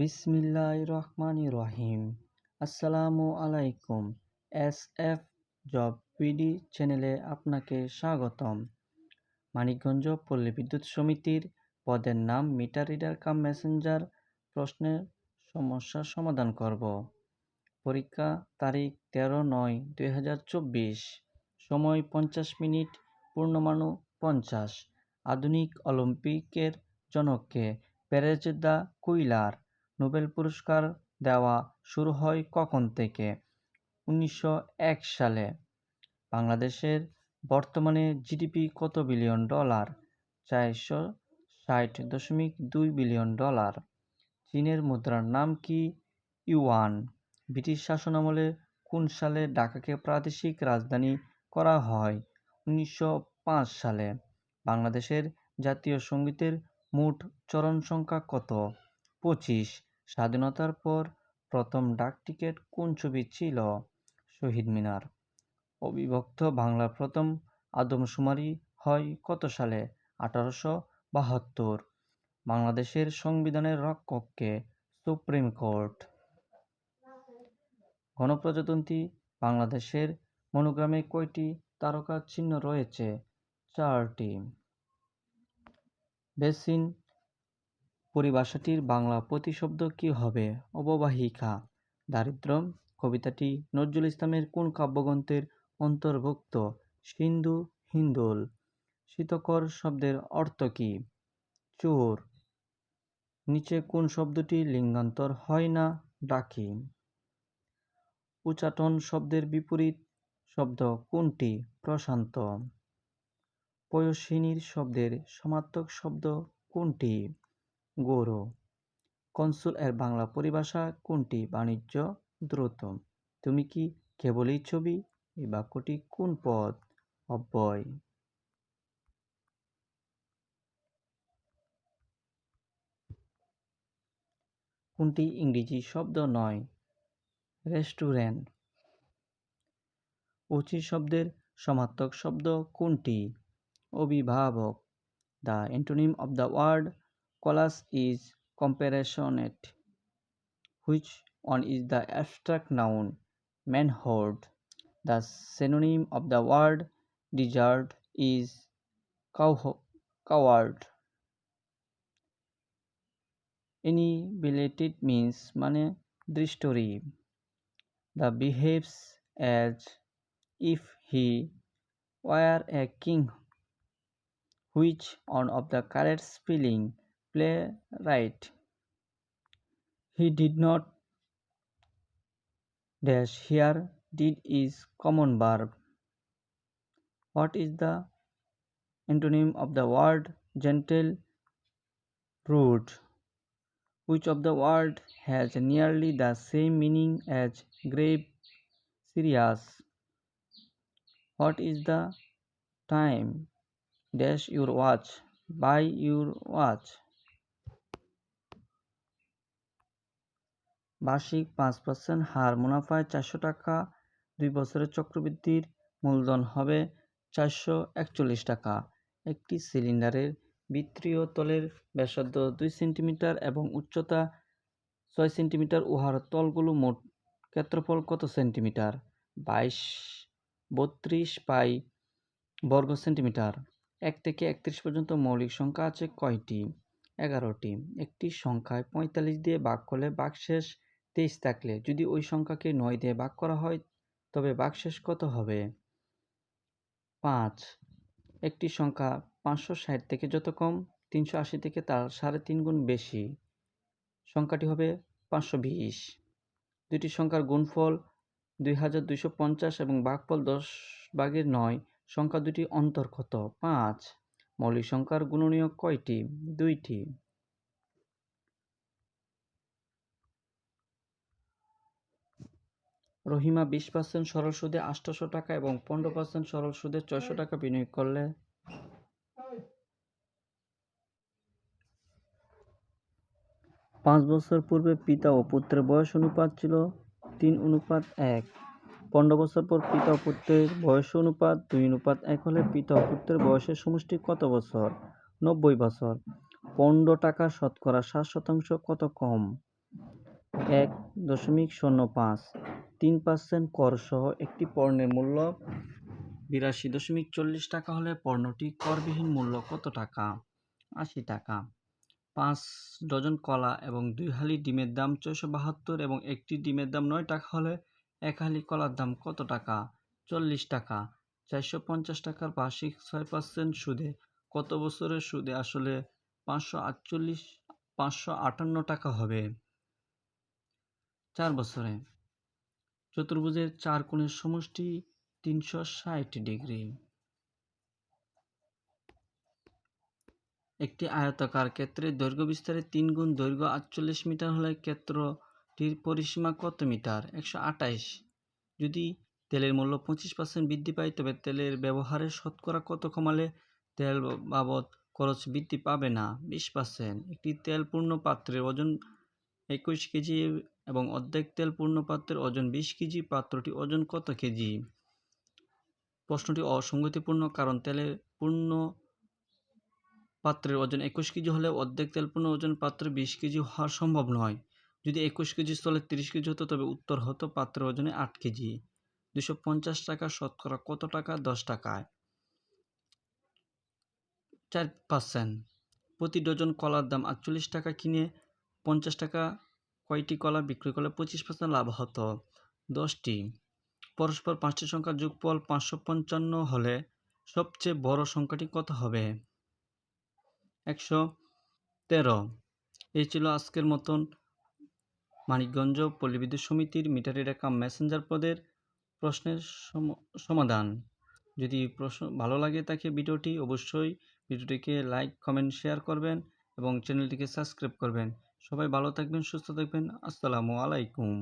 বিসমিল্লাহির রহমানির রহিম। আসসালামু আলাইকুম। এসএফ জব পিডি চ্যানেলে আপনাকে স্বাগতম। মানিকগঞ্জ পল্লী বিদ্যুৎ সমিতির পদের নাম মিটার রিডার কাম মেসেঞ্জার। প্রশ্নের সমস্যার সমাধান করব। পরীক্ষা তারিখ 13/9/2024। সময় 50 মিনিট। পূর্ণমানু 50। আধুনিক অলিম্পিকের জনককে? পেরেজ দ্য কুইলার। নোবেল পুরস্কার দেওয়া শুরু হয় কখন থেকে? 1901 সালে। বাংলাদেশের বর্তমানে জিডিপি কত বিলিয়ন ডলার? 460.2 billion dollar. চীনের মুদ্রার নাম কি? ইউয়ান। ব্রিটিশ শাসনামলে কোন সালে ঢাকাকে প্রাদেশিক রাজধানী করা হয়? 1905 সালে। বাংলাদেশের জাতীয় সঙ্গীতের মোট চরণ সংখ্যা কত? 25। স্বাধীনতার পর প্রথম ডাকটিকিট কোন ছবি ছিল? শহীদ মিনার। অবিভক্ত বাংলার প্রথম আদমশুমারি হয় কত সালে? 1872। বাংলাদেশের সংবিধানের রক্ষক কে? Supreme court. গণপ্রজাতন্ত্রী বাংলাদেশের মনোগ্রামে কয়টি তারকা চিহ্ন রয়েছে? 4টি। বেসিন পরিভাষাটির বাংলা প্রতিশব্দ কী হবে? অববাহিকা। দারিদ্র্য কবিতাটি নজরুল ইসলামের কোন কাব্যগ্রন্থের অন্তর্ভুক্ত? সিন্ধু হিন্দোল। শীতকর শব্দের অর্থ কী? চোর। নিচে কোন শব্দটি লিঙ্গান্তর হয় না? ডাকি। উচাটন শব্দের বিপরীত শব্দ কোনটি? প্রশান্ত। পয়ঃসিনীর শব্দের সমার্থক শব্দ কোনটি? গৌর। কনসুল এর বাংলা পরিভাষা কোনটি? বাণিজ্য দ্রুত। তুমি কি কেবলই ছবি? এই বাক্যটি কোন পদ? অব্যয়। কোনটি ইংরেজি শব্দ নয়? রেস্টুরেন্ট। অচি শব্দের সমার্থক শব্দ কোনটি? অভিভাবক। The antonym of the word collage is compassionate. Which one is the abstract noun? Manhood. The synonym of the word desert is coward. Annihilated means মানে দৃষ্টরি। The behaves as if he were a king. Which one of the correct spelling? Playwright. He did not dash here. Did is common verb. What is the antonym of the word gentle? Rude. Which of the word has nearly the same meaning as grave? Serious. What is the time? Dash your watch. Buy your watch. বার্ষিক 5% হার মুনাফায় 400 টাকা। 2 বছরের চক্রবৃদ্ধির মূলধন হবে 441 টাকা। একটি সিলিন্ডারের বৃত্তীয় তলের ব্যাসার্ধ 2 সেন্টিমিটার এবং উচ্চতা 6 সেন্টিমিটার। উহার তলগুলো মোট ক্ষেত্রফল কত সেন্টিমিটার? 32 পাই বর্গ সেন্টিমিটার। 1 থেকে 31 পর্যন্ত মৌলিক সংখ্যা আছে কয়টি? 11টি। একটি সংখ্যায় 45 দিয়ে ভাগ করলে ভাগশেষ 23 থাকলে যদি ওই সংখ্যাকে 9 দিয়ে ভাগ করা হয় তবে ভাগশেষ কত হবে? 5। একটি সংখ্যা 560 থেকে যত কম 380 থেকে তার 3.5 গুণ বেশি সংখ্যাটি হবে 520। দুটি সংখ্যার গুণফল 2250 এবং ভাগফল 10/9। সংখ্যা দুটি অন্তর কত? 5। মৌলিক সংখ্যার গুণনীয়ক কয়টি? 2টি। রহিমা 20% সরল সুদে 800 টাকা এবং 15% সরল সুদে 600 টাকা বিনিয়োগ করলে 5 বছর পূর্বে পিতা ও পুত্রের বয়স অনুপাত ছিল 3:1। 15 বছর পর পিতা ও পুত্রের বয়স অনুপাত 2:1 হলে পিতা ও পুত্রের বয়সের সমষ্টি কত বছর? 90 বছর। 15 টাকা শতকরা 60% কত কম? 1.05 3% করসহ একটি পণ্যের মূল্য 82.40 টাকা হলে পণ্যটি করবিহীন মূল্য কত টাকা? 80 টাকা। 5 ডজন কলা এবং 2 হালি ডিমের দাম 472 এবং একটি ডিমের দাম 9 টাকা হলে 1 হালি কলার দাম কত টাকা? 40 টাকা। 450 টাকার বার্ষিক 6% সুদে কত বছরের সুদে আসলে 558 টাকা হবে? 4 বছরে। চতুর্ভুজের 4 কোণের সমষ্টি 360 ডিগ্রি। একটি আয়তাকার ক্ষেত্রের দৈর্ঘ্য বিস্তারের 3 গুণ দৈর্ঘ্য 48 মিটার হলে ক্ষেত্রটির পরিসীমা কত মিটার? 128। যদি তেলের মূল্য 25% বৃদ্ধি পায় তবে তেলের ব্যবহারের শতকরা কত কমালে তেল বাবদ খরচ বৃদ্ধি পাবে না? 20%। একটি তেল পূর্ণ পাত্রের ওজন 21 কেজি এবং অর্ধেক তেল পূর্ণ পাত্রের ওজন 20 কেজি। পাত্রটি ওজন কত কেজি? প্রশ্নটি অসঙ্গতিপূর্ণ কারণ তেলের পূর্ণ পাত্রের ওজন 21 কেজি হলে অর্ধেক তেলপূর্ণ ওজন পাত্রে 20 কেজি হওয়া সম্ভব নয়। যদি 21 কেজির স্থলে 30 কেজি হতো তবে উত্তর হতো পাত্রের ওজনে 8 কেজি। 250 টাকা শতকরা কত টাকা? 10 টাকায়। 4%। প্রতি ডজন কলার দাম 48 টাকা কিনে 50 টাকা কয়টি কলা বিক্রি করলে 25% লাভ হতো? 10টি। পরস্পর 5টি সংখ্যার যোগফল 555 হলে সবচেয়ে বড় সংখ্যাটি কত হবে? 113। এই ছিল আজকের মতন মানিকগঞ্জ পল্লী বিদ্যুৎ সমিতির মিটার রিডার কাম মেসেঞ্জার পদের প্রশ্নের সমাধান। যদি প্রশ্ন ভালো লাগে থাকে ভিডিওটি অবশ্যই ভিডিওটিকে লাইক, কমেন্ট, শেয়ার করবেন এবং চ্যানেলটিকে সাবস্ক্রাইব করবেন। সবাই ভালো থাকবেন, সুস্থ থাকবেন। আসসালামু আলাইকুম।